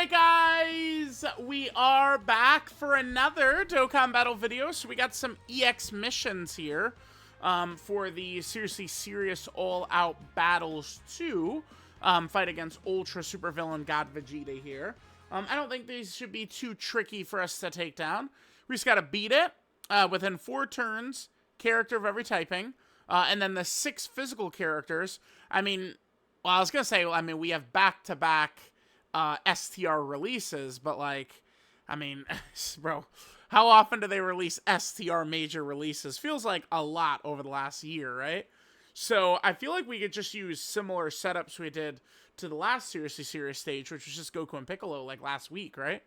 Alright guys, we are back for another Dokkan Battle video. So we got some EX missions here for the Seriously Serious All Out Battles 2. Fight against Ultra Supervillain God Vegeta here. I don't think these should be too tricky for us to take down. We just gotta beat it within 4 turns, character of every typing, and then the 6 physical characters. I mean, well, I was gonna say, we have back-to-back STR releases, but like, I mean, bro, how often do they release STR major releases? Feels like a lot over the last year, right? So I feel like we could just use similar setups we did to the last Seriously Serious stage, which was just Goku and Piccolo like last week, right?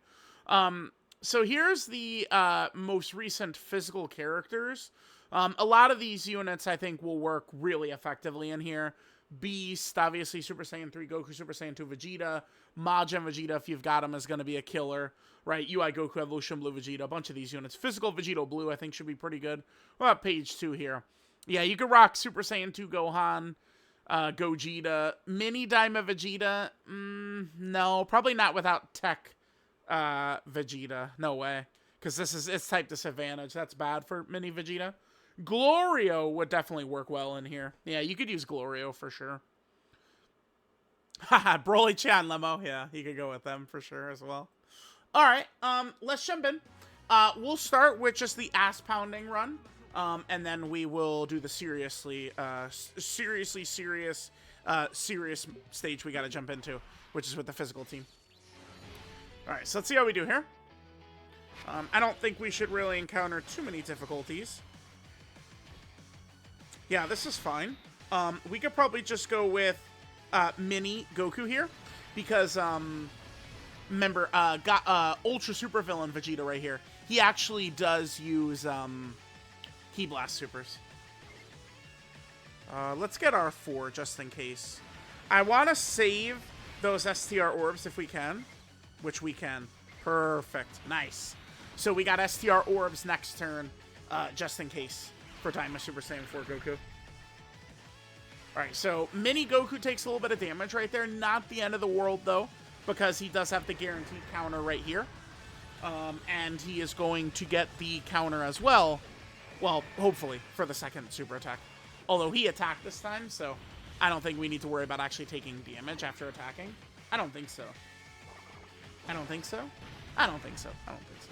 So here's the most recent physical characters. A lot of these units I think will work really effectively in here. Beast, obviously Super Saiyan 3 Goku, Super Saiyan 2 Vegeta, Majin Vegeta, if you've got him, is going to be a killer, right? UI Goku, Evolution Blue Vegeta, a bunch of these units. Physical Vegeta Blue, I think, should be pretty good. What about page 2 here? Yeah, you could rock Super Saiyan 2 Gohan, Gogeta, Mini Daima Vegeta. No, probably not without Tech Vegeta. No way. Because it's type disadvantage. That's bad for Mini Vegeta. Glorio would definitely work well in here. Yeah, you could use Glorio for sure. Haha, Broly-chan, Lemo. Yeah, you could go with them for sure as well. Alright, let's jump in. We'll start with just the ass-pounding run. And then we will do the serious stage we gotta jump into, which is with the physical team. Alright, so let's see how we do here. I don't think we should really encounter too many difficulties. Yeah, this is fine. We could probably just go with Mini Goku here, because remember, Ultra Supervillain Vegeta right here. He actually does use Ki Blast Supers. Let's get our 4 just in case. I want to save those STR orbs if we can, which we can. Perfect. Nice. So we got STR orbs next turn, just in case, for Daima Super Saiyan 4 Goku. Alright, so Mini Goku takes a little bit of damage right there. Not the end of the world, though, because he does have the guaranteed counter right here. And he is going to get the counter as well. Well, hopefully, for the second super attack. Although he attacked this time, so I don't think we need to worry about actually taking damage after attacking. I don't think so. I don't think so. I don't think so. I don't think so.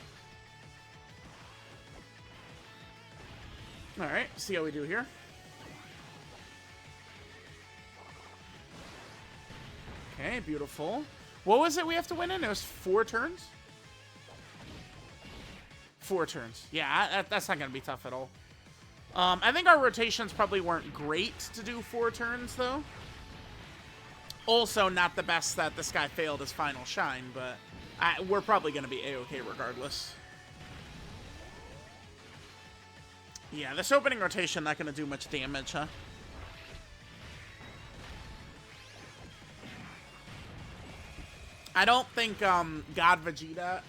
Alright, see how we do here. Okay, beautiful. What was it we have to win in? It was 4 turns? 4 turns. Yeah, that's not going to be tough at all. I think our rotations probably weren't great to do 4 turns, though. Also, not the best that this guy failed his final shine, but we're probably going to be A-okay regardless. Yeah, this opening rotation not going to do much damage, huh? I don't think God Vegeta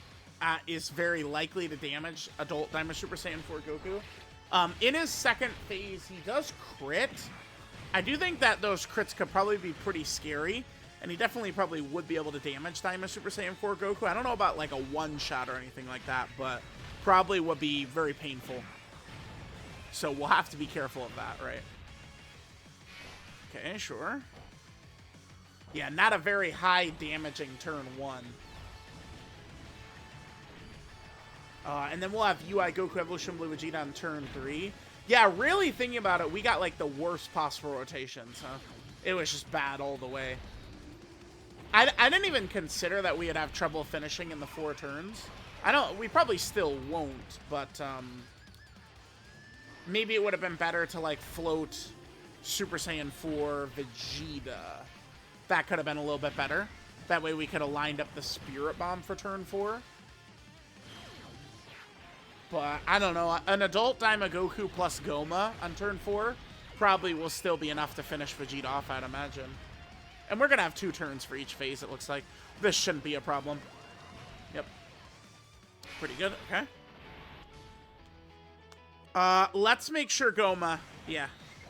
is very likely to damage adult Daima Super Saiyan 4 Goku. In his second phase, he does crit. I do think that those crits could probably be pretty scary, and he definitely probably would be able to damage Daima Super Saiyan 4 Goku. I don't know about like a one-shot or anything like that, but probably would be very painful. So we'll have to be careful of that, right? Okay, sure. Yeah, not a very high damaging turn 1. And then we'll have UI Goku Evolution Blue Vegeta on turn 3. Yeah, really thinking about it, we got like the worst possible rotations, huh? It was just bad all the way. I didn't even consider that we would have trouble finishing in the 4 turns. We probably still won't, but maybe it would have been better to like float Super Saiyan 4 Vegeta. That could have been a little bit better. That way we could have lined up the Spirit Bomb for turn 4. But, I don't know. An adult Daima Goku plus Goma on turn 4 probably will still be enough to finish Vegeta off, I'd imagine. And we're going to have 2 turns for each phase, it looks like. This shouldn't be a problem. Yep. Pretty good. Okay. Let's make sure Goma... Yeah.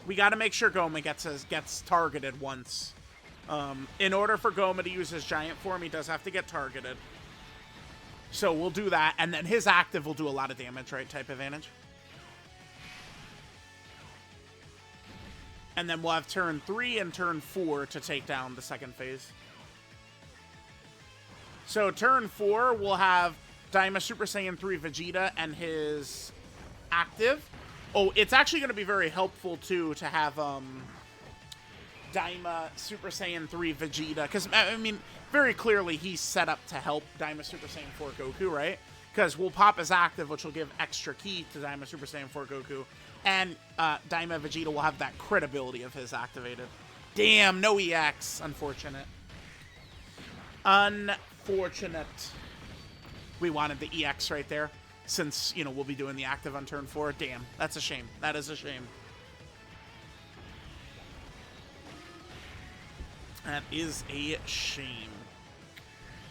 We got to make sure Goma gets targeted once. In order for Goma to use his giant form, he does have to get targeted. So we'll do that, and then his active will do a lot of damage, right? Type advantage. And then we'll have turn 3 and turn 4 to take down the second phase. So turn 4, we'll have Daima Super Saiyan 3 Vegeta and his active. Oh, it's actually going to be very helpful, too, to have Daima Super Saiyan 3 Vegeta. Because, I mean, very clearly he's set up to help Daima Super Saiyan 4 Goku, right? Because we'll pop his active, which will give extra ki to Daima Super Saiyan 4 Goku. And Daima Vegeta will have that crit ability of his activated. Damn, no EX. Unfortunate. Unfortunate. We wanted the EX right there. Since, you know, we'll be doing the active on turn 4. Damn, that's a shame. That is a shame. That is a shame.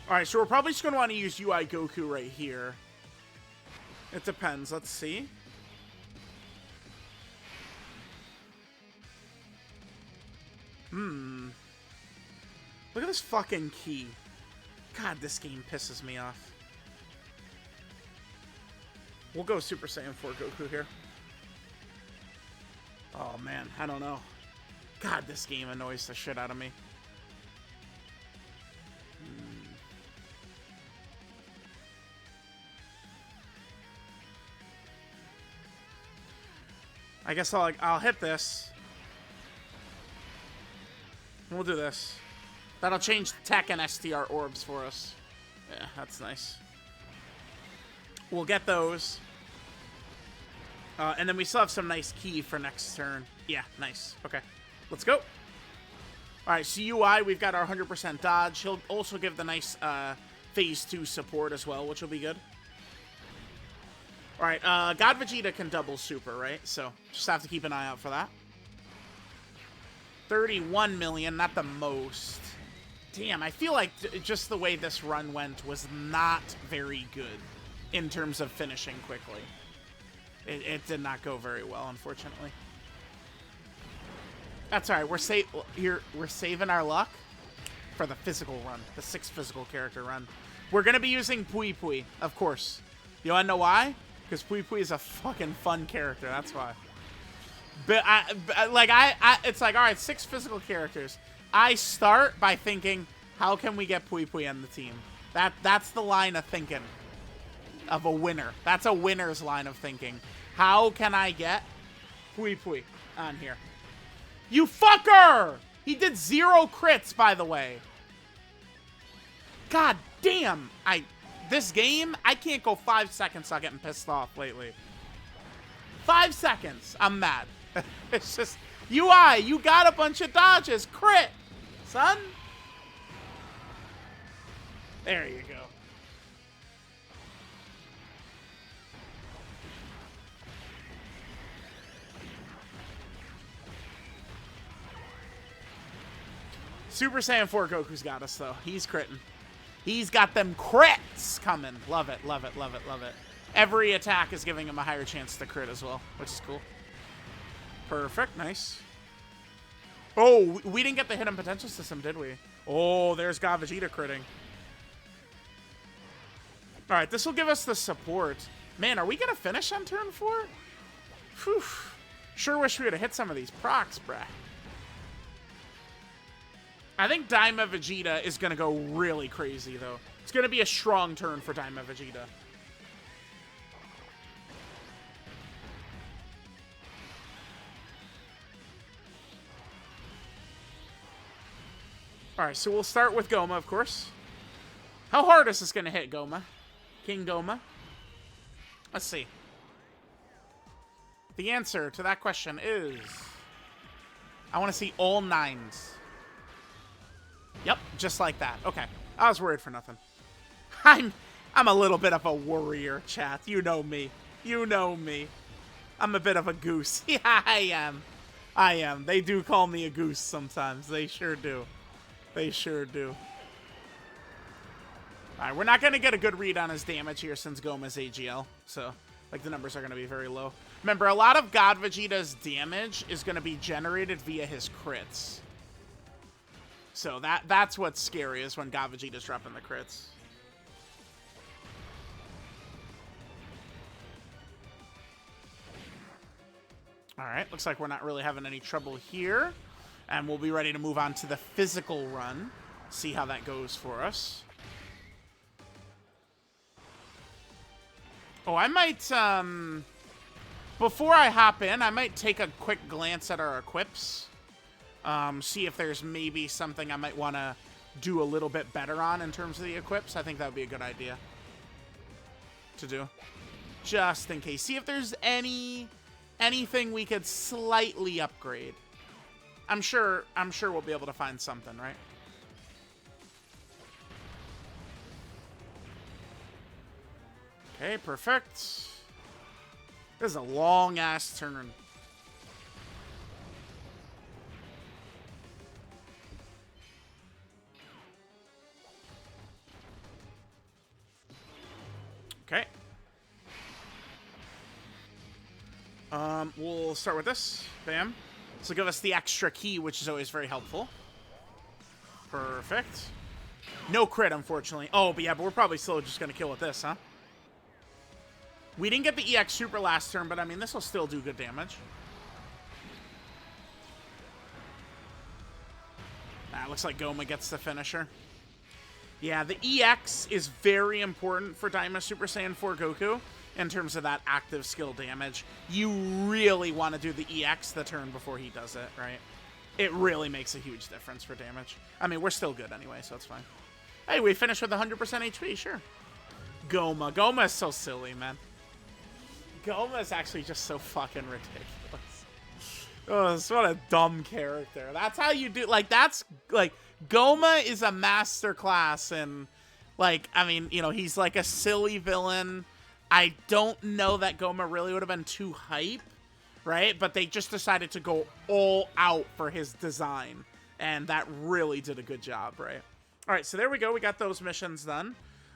Alright, so we're probably just going to want to use UI Goku right here. It depends. Let's see. Look at this fucking key. God, this game pisses me off. We'll go Super Saiyan 4 Goku here. Oh, man. I don't know. God, this game annoys the shit out of me. I guess I'll hit this. We'll do this. That'll change tech and STR orbs for us. Yeah, that's nice. We'll get those. And then we still have some nice ki for next turn. Yeah, nice. Okay. Let's go. Alright, so UI, we've got our 100% dodge. He'll also give the nice Phase 2 support as well, which will be good. Alright, God Vegeta can double super, right? So, just have to keep an eye out for that. 31 million, not the most. Damn, I feel like just the way this run went was not very good in terms of finishing quickly. It did not go very well, unfortunately. That's alright, we're saving our luck for the physical run, the 6th physical character run. We're gonna be using Pui Pui, of course. You wanna know why? Because Pui Pui is a fucking fun character, that's why. But it's like, alright, 6 physical characters. I start by thinking, how can we get Pui Pui on the team? That's the line of thinking of a winner. That's a winner's line of thinking. How can I get Pui Pui on here? You fucker! He did 0 crits, by the way. God damn! This game, I can't go 5 seconds without getting pissed off lately. 5 seconds, I'm mad. It's just, UI, you got a bunch of dodges. Crit, son. There you go. Super Saiyan 4 Goku's got us, though. He's critting. He's got them crits coming. Love it, love it, love it, love it. Every attack is giving him a higher chance to crit as well, which is cool. Perfect, nice. Oh, we didn't get the hidden potential system, did we? Oh, there's God Vegeta critting. All right, this will give us the support. Man, are we going to finish on turn 4? Whew. Sure wish we would have hit some of these procs, bruh. I think Daima Vegeta is going to go really crazy, though. It's going to be a strong turn for Daima Vegeta. Alright, so we'll start with Goma, of course. How hard is this going to hit, Goma? King Goma? Let's see. The answer to that question is... I want to see all 9s. Yep, just like that. Okay, I was worried for nothing. I'm a little bit of a worrier, chat. You know me. You know me. I'm a bit of a goose. Yeah, I am. I am. They do call me a goose sometimes. They sure do. They sure do. Alright, we're not going to get a good read on his damage here since Goma's AGL. So, like, the numbers are going to be very low. Remember, a lot of God Vegeta's damage is going to be generated via his crits. So that's what's scary, is when God Vegeta's dropping the crits. Alright, looks like we're not really having any trouble here. And we'll be ready to move on to the physical run. See how that goes for us. Oh, I might, before I hop in, I might take a quick glance at our equips. See if there's maybe something I might want to do a little bit better on in terms of the equips. I think that would be a good idea to do. Just in case. See if there's anything we could slightly upgrade. I'm sure we'll be able to find something, right? Okay, perfect. This is a long-ass turn. Okay. We'll start with this. Bam. This will give us the extra key, which is always very helpful. Perfect. No crit, unfortunately. Oh, but we're probably still just going to kill with this, huh? We didn't get the EX Super last turn, but I mean, this will still do good damage. Looks like Goma gets the finisher. Yeah, the EX is very important for Daima Super Saiyan 4 Goku in terms of that active skill damage. You really want to do the EX the turn before he does it, right? It really makes a huge difference for damage. I mean, we're still good anyway, so it's fine. Hey, we finished with 100% HP, sure. Goma. Goma is so silly, man. Goma is actually just so fucking ridiculous. Oh, what a dumb character. That's how you do, like, that's, like, Goma is a masterclass in, like, I mean, you know, he's like a silly villain. I don't know that Goma really would have been too hype, right? But they just decided to go all out for his design, and that really did a good job, right? All right, so there we go. We got those missions done.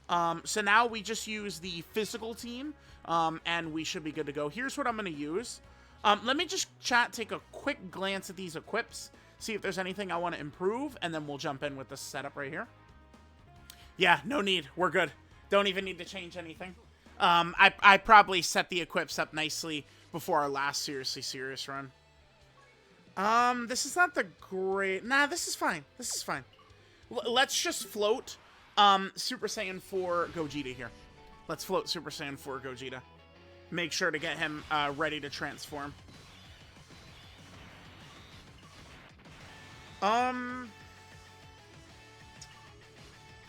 So now we just use the physical team, and we should be good to go. Here's what I'm going to use. Let me just take a quick glance at these equips, see if there's anything I want to improve, and then we'll jump in with the setup right here. Yeah, no need. We're good. Don't even need to change anything. I probably set the equips up nicely before our last Seriously Serious run. This is not the great... Nah, this is fine. This is fine. Let's just float Super Saiyan 4 Gogeta here. Let's float Super Saiyan 4 Gogeta. Make sure to get him ready to transform. Alright,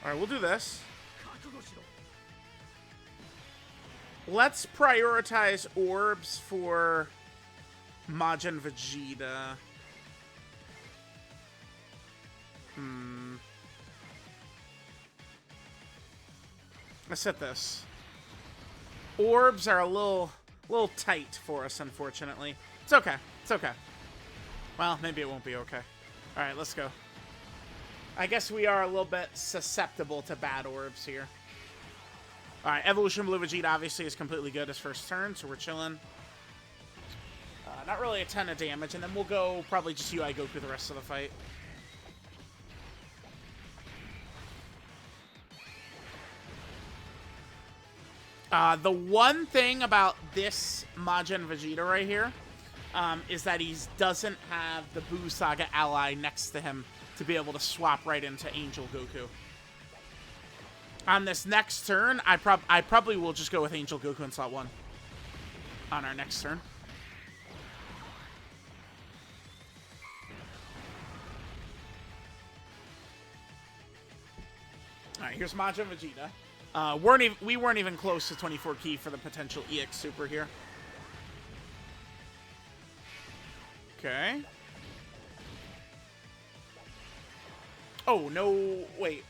we'll do this. Let's prioritize orbs for Majin Vegeta. Let's set this. Orbs are a little tight for us, unfortunately. It's okay. It's okay. Well, maybe it won't be okay. All right, let's go. I guess we are a little bit susceptible to bad orbs here. All right, Evolution Blue Vegeta obviously is completely good his first turn, so we're chilling. Not really a ton of damage, and then we'll go probably just UI Goku the rest of the fight. The one thing about this Majin Vegeta right here is that he doesn't have the Buu Saga ally next to him to be able to swap right into Angel Goku. On this next turn, I probably will just go with Angel Goku in slot 1 on our next turn. All right, here's Majin Vegeta. We weren't even close to 24 key for the potential EX Super here. Okay. Oh, no, wait.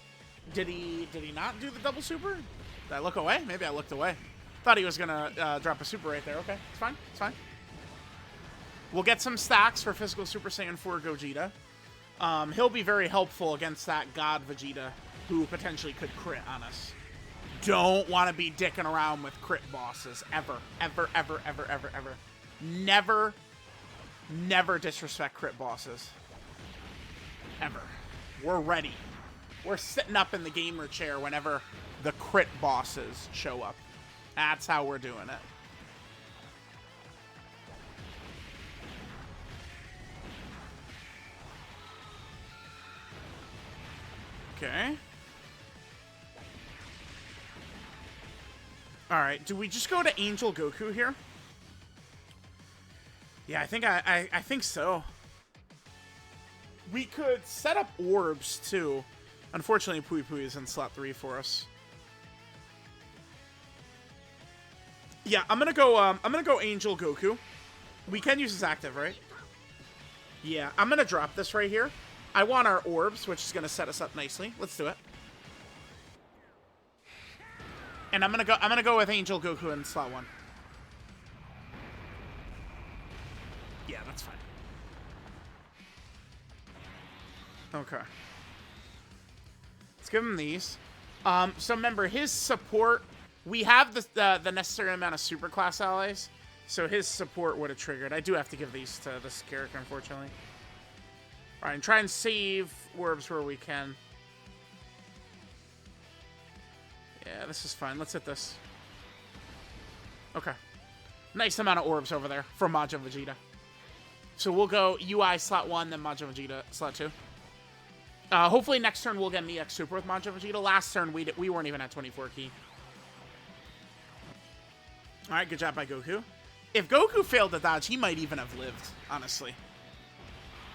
Did he not do the double super? Did I look away? Maybe I looked away. Thought he was gonna drop a super right there. Okay, it's fine, it's fine. We'll get some stacks for physical Super Saiyan 4 Gogeta. He'll be very helpful against that God Vegeta who potentially could crit on us. Don't want to be dicking around with crit bosses. Ever. Ever, ever, ever, ever, ever. Never disrespect crit bosses. Ever. We're ready. We're sitting up in the gamer chair whenever the crit bosses show up. That's how we're doing it. Okay. Alright, do we just go to Angel Goku here? Yeah, I think so. We could set up orbs too. Unfortunately, Pui Pui is in slot 3 for us. Yeah, I'm gonna go Angel Goku. We can use his active, right? Yeah, I'm gonna drop this right here. I want our orbs, which is gonna set us up nicely. Let's do it. And I'm gonna go with Angel Goku in slot 1. Yeah, that's fine. Okay. Let's give him these. So remember, his support, we have the necessary amount of superclass allies, so his support would have triggered. I do have to give these to this character, unfortunately. All right, and try and save orbs where we can. Yeah, this is fine. Let's hit this. Okay. Nice amount of orbs over there for Majin Vegeta. So we'll go UI slot 1, then Majin Vegeta slot 2. Hopefully next turn we'll get an EX Super with Majin Vegeta. Last turn we weren't even at 24 key. Alright, good job by Goku. If Goku failed to dodge, he might even have lived, honestly.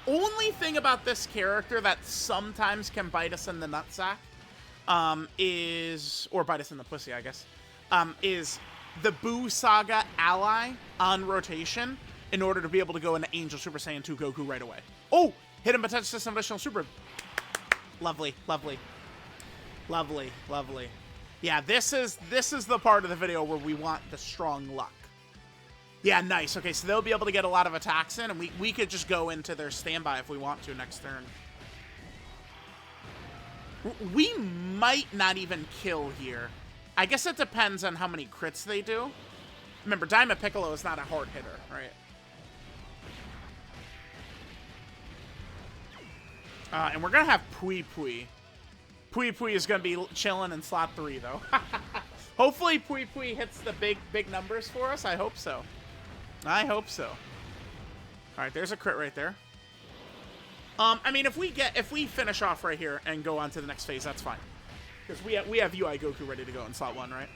Only thing about this character that sometimes can bite us in the nutsack is, or bite us in the pussy, I guess, is the Buu Saga ally on rotation in order to be able to go into Angel Super Saiyan 2 Goku right away. Oh! Hidden potential system additional super. Lovely, lovely. Lovely, lovely. Yeah, this is the part of the video where we want the strong luck. Yeah, nice. Okay, so they'll be able to get a lot of attacks in, and we could just go into their standby if we want to next turn. We might not even kill here. I guess it depends on how many crits they do. Remember, Daima Piccolo is not a hard hitter, right? And we're going to have Pui Pui. Pui Pui is going to be chilling in slot 3, though. Hopefully Pui Pui hits the big numbers for us. I hope so. I hope so. All right, there's a crit right there. I mean, if we finish off right here and go on to the next phase, that's fine. Because we have UI Goku ready to go in slot 1, right?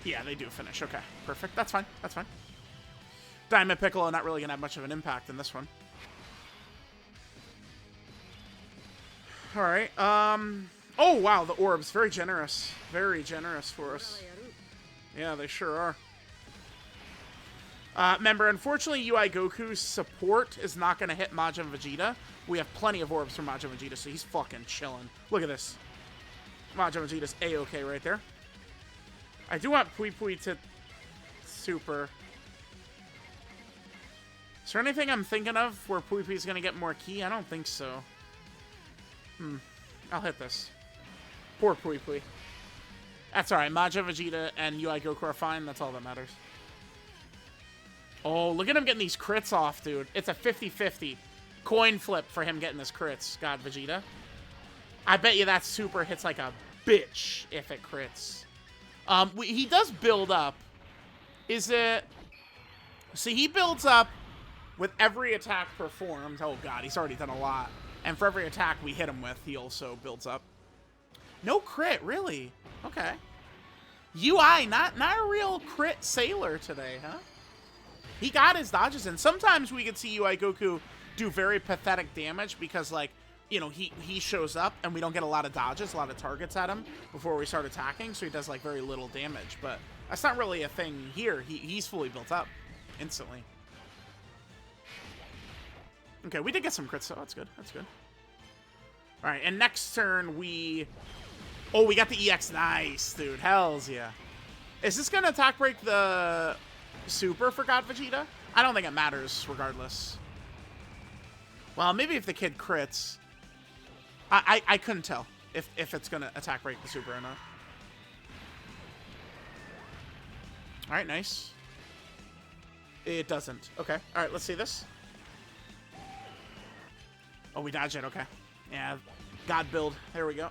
Yeah, they do finish. Okay, perfect. That's fine. That's fine. Daima Piccolo not really going to have much of an impact in this one. All right. Oh, wow, the orbs. Very generous. Very generous for us. Yeah, they sure are. Remember, unfortunately, UI Goku's support is not going to hit Majin Vegeta. We have plenty of orbs from Majin Vegeta, so he's fucking chilling. Look at this. Majin Vegeta's A-okay right there. I do want Pui Pui to super. Is there anything I'm thinking of where Pui Pui's going to get more ki? I don't think so. I'll hit this. Poor Pui Pui. That's alright. Majin Vegeta and UI Goku are fine. That's all that matters. Oh, look at him getting these crits off, dude. It's a 50-50 coin flip for him getting his crits. God, Vegeta. I bet you that super hits like a bitch if it crits. He does build up. Is it... See, he builds up with every attack performed. Oh, God, he's already done a lot. And for every attack we hit him with, he also builds up. No crit, really? Okay. UI, not a real crit sailor today, huh? He got his dodges in. Sometimes we could see UI Goku do very pathetic damage because, like, you know, he shows up and we don't get a lot of dodges, a lot of targets at him before we start attacking, so he does, like, very little damage. But that's not really a thing here. He's fully built up instantly. Okay, we did get some crits, so that's good. That's good. All right, and next turn we... Oh, we got the EX. Nice, dude. Hells yeah. Is this going to attack break the super for God Vegeta? I don't think it matters regardless. Well, maybe if the kid crits. I couldn't tell if it's going to attack break the super or not. All right, nice. It doesn't. Okay. All right, let's see this. Oh, we dodge it. Okay. Yeah. God build. There we go.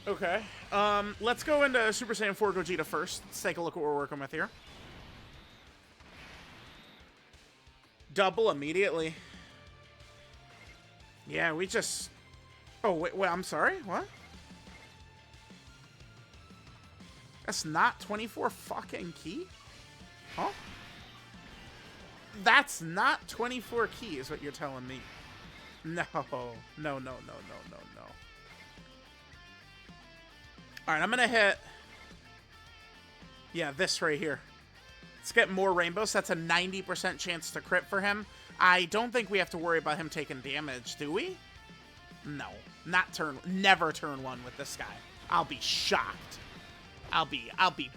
Okay. Let's go into Super Saiyan 4 Gogeta first. Let's take a look at what we're working with here. Double immediately. Yeah, we just... Oh, wait, I'm sorry? What? That's not 24 fucking ki? Huh? That's not 24 ki is what you're telling me. No. No. Alright, I'm gonna hit... Yeah, this right here. Let's get more rainbows. That's a 90% chance to crit for him. I don't think we have to worry about him taking damage, do we? No. Never turn 1 with this guy. I'll be shocked. I'll be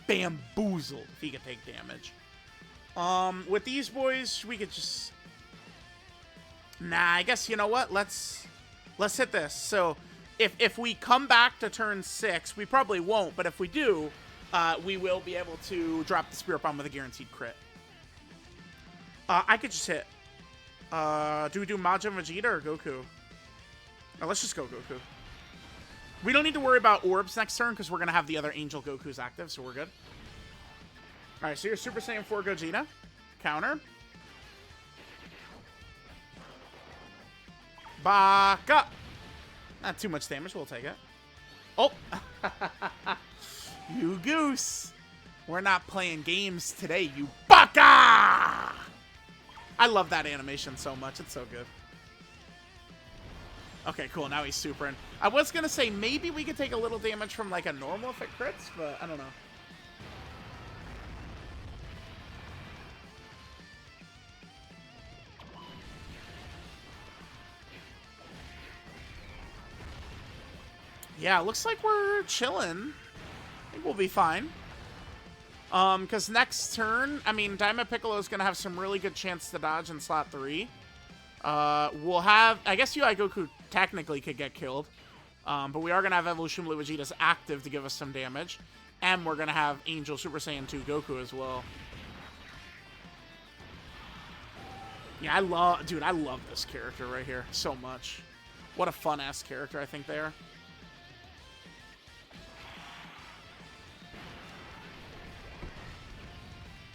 bamboozled if he can take damage. With these boys, we could just... Nah, I guess, you know what? Let's hit this. So, if we come back to turn 6, we probably won't, but if we do, we will be able to drop the Spirit Bomb with a guaranteed crit. I could just hit. Do we do Majin Vegeta or Goku? No, let's just go Goku. We don't need to worry about orbs next turn because we're going to have the other Angel Gokus active, so we're good. Alright, so you're Super Saiyan 4 Gogeta. Counter. Baka! Not too much damage, we'll take it. Oh! You goose! We're not playing games today, you baka! I love that animation so much, it's so good. Okay, cool, now he's supering. I was gonna say, maybe we could take a little damage from like a normal if it crits, but I don't know. Yeah, looks like we're chilling. I think we'll be fine. Because next turn, I mean, Daima Piccolo's going to have some really good chance to dodge in slot 3. We'll have... I guess UI Goku technically could get killed. But we are going to have Evolution Blue Vegeta's active to give us some damage. And we're going to have Angel Super Saiyan 2 Goku as well. Yeah, I love this character right here so much. What a fun-ass character I think they are.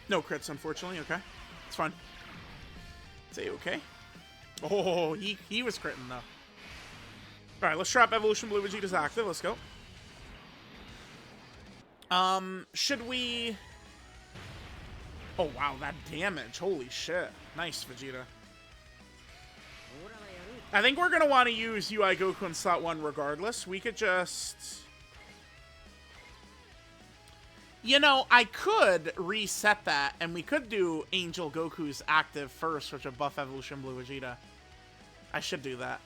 No crits, unfortunately. Okay. It's fine. Say okay. Oh, he was critting, though. Alright, let's drop Evolution Blue Vegeta's active. Let's go. Should we... Oh, wow, that damage. Holy shit. Nice, Vegeta. I think we're going to want to use UI Goku in slot 1 regardless. We could just... You know, I could reset that, and we could do Angel Goku's active first, which would buff Evolution Blue Vegeta. I should do that.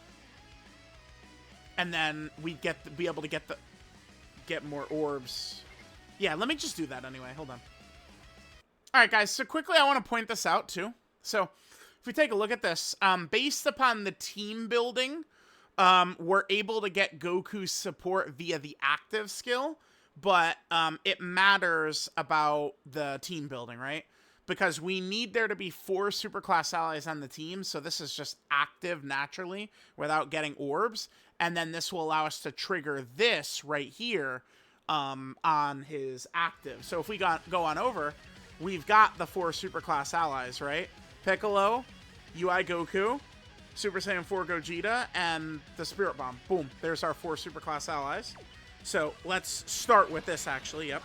And then we'd be able to get more orbs. Yeah, let me just do that anyway. Hold on. Alright, guys, so quickly I want to point this out, too. So, if we take a look at this, based upon the team building, we're able to get Goku's support via the active skill. But it matters about the team building, right? Because we need there to be 4 superclass allies on the team, so this is just active naturally without getting orbs. And then this will allow us to trigger this right here on his active. So if we go on over, we've got the 4 superclass allies, right? Piccolo, UI Goku, Super Saiyan 4 Gogeta, and the Spirit Bomb. Boom, there's our 4 superclass allies. So, let's start with this, actually. Yep.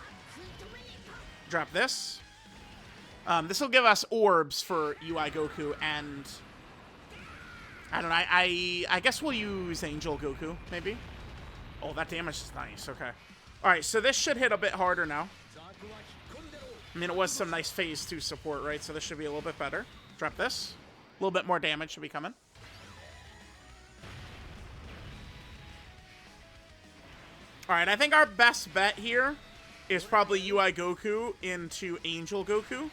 Drop this. This will give us orbs for UI Goku, and... I don't know, I guess we'll use Angel Goku, maybe? Oh, that damage is nice, okay. Alright, so this should hit a bit harder now. I mean, it was some nice phase 2 support, right? So this should be a little bit better. Drop this. A little bit more damage should be coming. Alright, I think our best bet here is probably UI Goku into Angel Goku.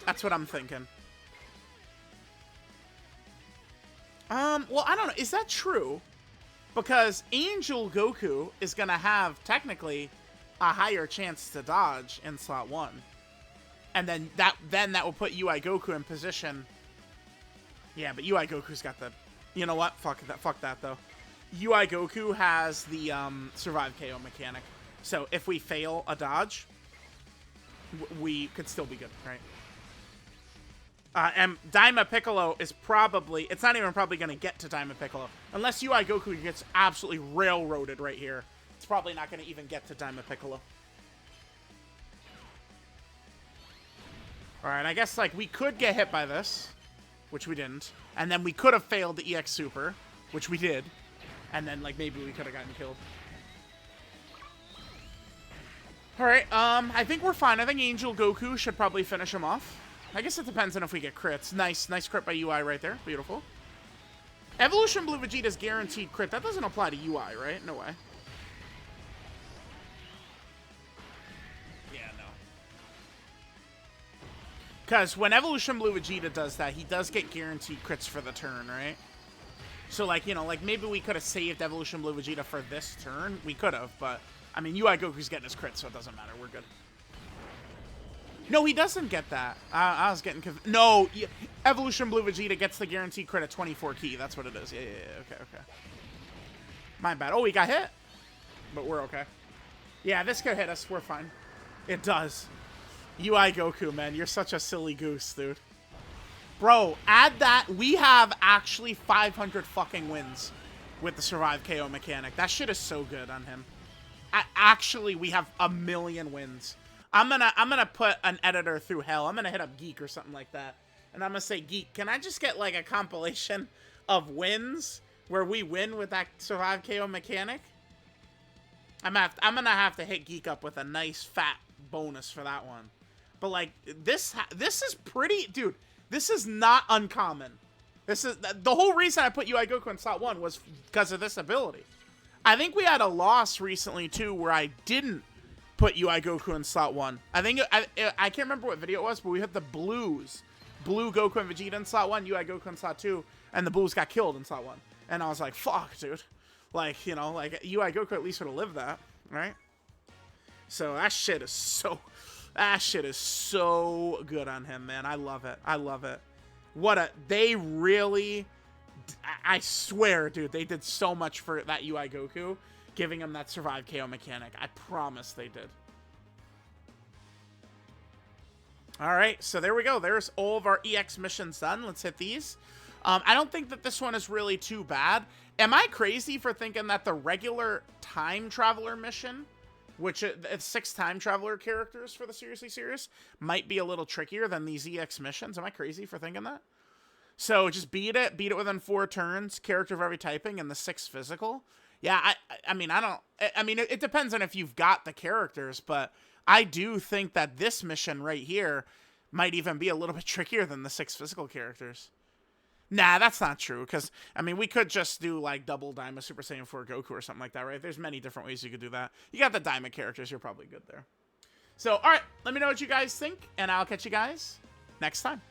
That's what I'm thinking. Well, I don't know. Is that true? Because Angel Goku is going to have, technically, a higher chance to dodge in slot 1. And then that will put UI Goku in position Yeah, but UI Goku's got the... You know what? Fuck that, though. UI Goku has the survive KO mechanic. So if we fail a dodge, we could still be good, right? And Daima Piccolo is probably... It's not even probably going to get to Daima Piccolo. Unless UI Goku gets absolutely railroaded right here. It's probably not going to even get to Daima Piccolo. Alright, I guess, like, we could get hit by this, which we didn't. And then we could have failed the EX Super, which we did. And then, like, maybe we could have gotten killed. Alright, I think we're fine. I think Angel Goku should probably finish him off. I guess it depends on if we get crits. Nice crit by UI right there. Beautiful. Evolution Blue Vegeta's guaranteed crit. That doesn't apply to UI, right? No way. Yeah, no. Because when Evolution Blue Vegeta does that, he does get guaranteed crits for the turn, right? So, like, you know, like, maybe we could have saved Evolution Blue Vegeta for this turn. We could have, but, I mean, UI Goku's getting his crits, so it doesn't matter. We're good. No, he doesn't get that. I was getting confused. No, Evolution Blue Vegeta gets the guaranteed crit at 24 key. That's what it is. Yeah. Okay. My bad. Oh, we got hit. But we're okay. Yeah, this could hit us. We're fine. It does. UI Goku, man. You're such a silly goose, dude. Bro, add that. We have actually 500 fucking wins with the survive KO mechanic. That shit is so good on him. Actually, we have 1,000,000 wins. I'm gonna put an editor through hell. I'm gonna hit up Geek or something like that, and I'm gonna say, Geek, can I just get like a compilation of wins where we win with that survive KO mechanic? I'm gonna have to hit Geek up with a nice fat bonus for that one. But like this is pretty, dude. This is not uncommon. This is the whole reason I put UI Goku in slot 1 was because of this ability. I think we had a loss recently too where I didn't put UI Goku in slot 1. I think I can't remember what video it was, but we had the Blues. Blue Goku and Vegeta in slot 1, UI Goku in slot 2, and the Blues got killed in slot 1. And I was like, fuck, dude. Like, you know, like UI Goku at least would have lived that, right? So that shit is so good on him, man. I love it. I love it. They really, I swear, dude, they did so much for that UI Goku. Giving him that survive KO mechanic. I promise they did. Alright, so there we go. There's all of our EX missions done. Let's hit these. I don't think that this one is really too bad. Am I crazy for thinking that the regular time traveler mission, which it's 6 time traveler characters for the Seriously Serious, might be a little trickier than these EX missions? Am I crazy for thinking that? So just beat it within 4 turns, character of every typing, and the 6 physical. Yeah, I mean, it depends on if you've got the characters, but I do think that this mission right here might even be a little bit trickier than the 6 physical characters. Nah, that's not true, because, I mean, we could just do, like, double Daima Super Saiyan 4 Goku or something like that, right? There's many different ways you could do that. You got the Daima characters, you're probably good there. So, alright, let me know what you guys think, and I'll catch you guys next time.